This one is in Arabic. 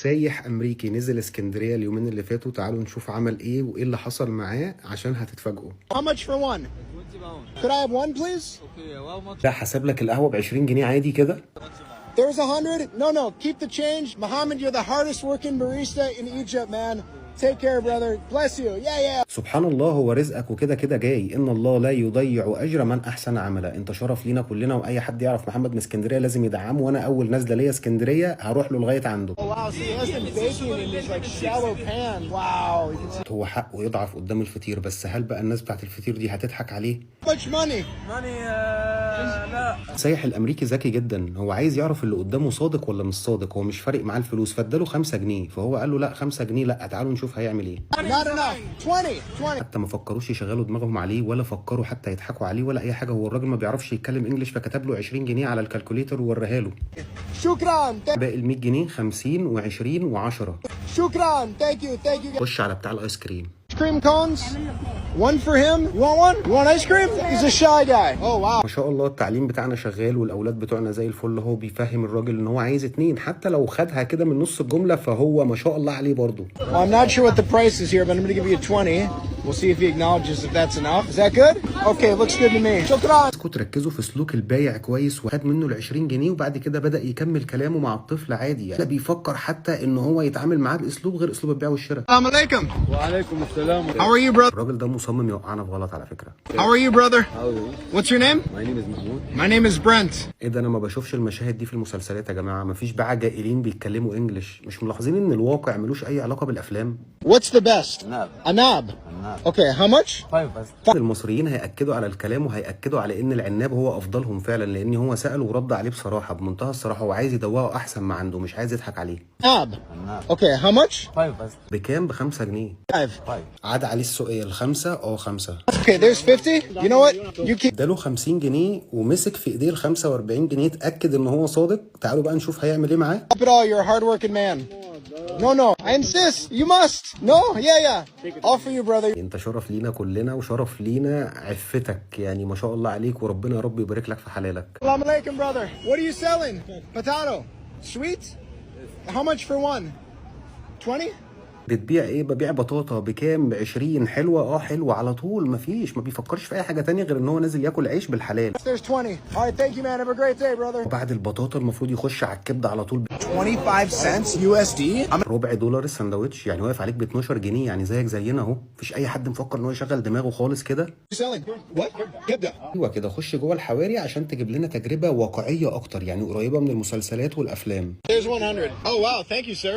سايح امريكي نزل اسكندريه اليومين اللي فاتوا. تعالوا نشوف عمل ايه وايه اللي حصل معاه عشان هتتفاجئوا. How much for one? Could I have one, please? لا، حسب لك القهوه ب 20 جنيه عادي كده. There's 100. No, keep the change. Mohammed, you're the hardest working barista in Egypt, man. Take care, brother. Bless you. Yeah. سبحان الله، هو رزقك وكده كده جاي. ان الله لا يضيع اجر من احسن عملا. انت شرف لينا كلنا، واي حد يعرف محمد من اسكندريه لازم يدعمه، وانا اول نازله ليا اسكندريه هروح له لغايه عنده. Oh wow, see, he has some baking in this like shallow pan. Wow. You can see هو حقه يضعف قدام الفطير، بس هل بقى الناس بتاعت الفطير دي هتضحك عليه؟ how much money. لا. سايح الامريكي ذكي جدا، هو عايز يعرف اللي قدامه صادق ولا مش صادق. هو مش فارق معاه الفلوس، فاداله 5 جنيه، فهو قال له لا 5 جنيه لا، تعالوا نشوف هيعمل ايه. Not enough. 20. حتى ما فكروش يشغلوا دماغهم عليه، ولا فكروا حتى يضحكوا عليه ولا اي حاجه. هو الراجل ما بيعرفش يتكلم انجليش، فكتب له 20 جنيه على الكالكوليتر ووريها له. Shukran. باقي ال 100 جنيه 50 و20 و10. Shukran. Thank you. خش على بتاع الايس كريم. Ice cream cones. One for him. You want one? You want ice cream? He's a shy guy. Oh wow. ما شاء الله التعليم بتاعنا شغال، والاولاد بتوعنا زي الفل. هو بيفهم الراجل ان هو عايز 2، حتى لو خدها كده من نص الجمله فهو ما شاء الله عليه برضه. Well, I'm not sure what the price is here, but I'm going to give you a 20. We'll see if he acknowledges if that's enough. Is that good? Okay, looks good to me. Shukran. اسكت، ركزوا في سلوك البايع كويس. وخد منه ال 20 جنيه وبعد كده بدأ يكمل كلامه مع الطفل عادي. يعني بيفكر حتى ان هو يتعامل معاه باسلوب غير اسلوب البيع والشراء. Assalamu alaikum. وعليكم السلام. How are you, brother? الراجل ده مصمم يوقعنا في غلط على فكره. How are you, brother? How are you? What's your name? My name is Mahmoud. My name is Brent. ايه ده، انا ما بشوفش المشاهد دي في المسلسلات يا جماعه. مفيش بقى جائلين بيتكلموا انجلش؟ مش ملاحظين ان الواقع ملوش اي علاقه بالافلام؟ What's the best? Anab. Anab. Okay, how much? 5 بس. المصريين هيأكدوا على الكلام، وهيأكدوا على ان العناب هو افضلهم فعلا، لان هو سأله ورد عليه بصراحه بمنتهى الصراحه. هو عايز يدوقه احسن ما عنده، مش عايز يضحك عليه. Anab. Anab. Okay, how much? 5 بس. بكام؟ ب5 جنيه. 5. 5. عاد عليه السؤال. 5 5. Okay, there's 50. You know what? You keep. اداله 50 جنيه ومسك في ايديه ال 45 جنيه، اتأكد ان هو صادق. تعالوا بقى نشوف هيعمل ايه معاه. Up it all. You're a hard-working man. No. I insist. You must. No? Yeah. All for you, brother. انت شرف لينا كلنا، وشرف لينا عفتك. يعني ما شاء الله عليك، وربنا يا رب يبارك لك في حلالك. Assalamu alaikum, brother. What are you selling? Potato. Sweet? How much for one? 20? بتبيع ايه؟ ببيع بطاطا. بكام؟ ب20. حلوه؟ حلوه على طول. مفيش، ما بيفكرش في اي حاجه تانية غير ان هو نازل ياكل عيش بالحلال. There's 20. All right, thank you, man. Have a great day, brother. وبعد البطاطا المفروض يخش على الكبده على طول. 25 cents USD. ربع دولار السندوتش، يعني واقف عليك ب 12 جنيه. يعني زيك زينا اهو. مفيش اي حد مفكر ان هو يشغل دماغه خالص كده. Selling. What? Kibda. ايوه كده، خش جوه الحواري عشان تجيب لنا تجربه واقعيه اكتر، يعني قريبه من المسلسلات والافلام. There's 100. Oh, wow. Thank you, sir.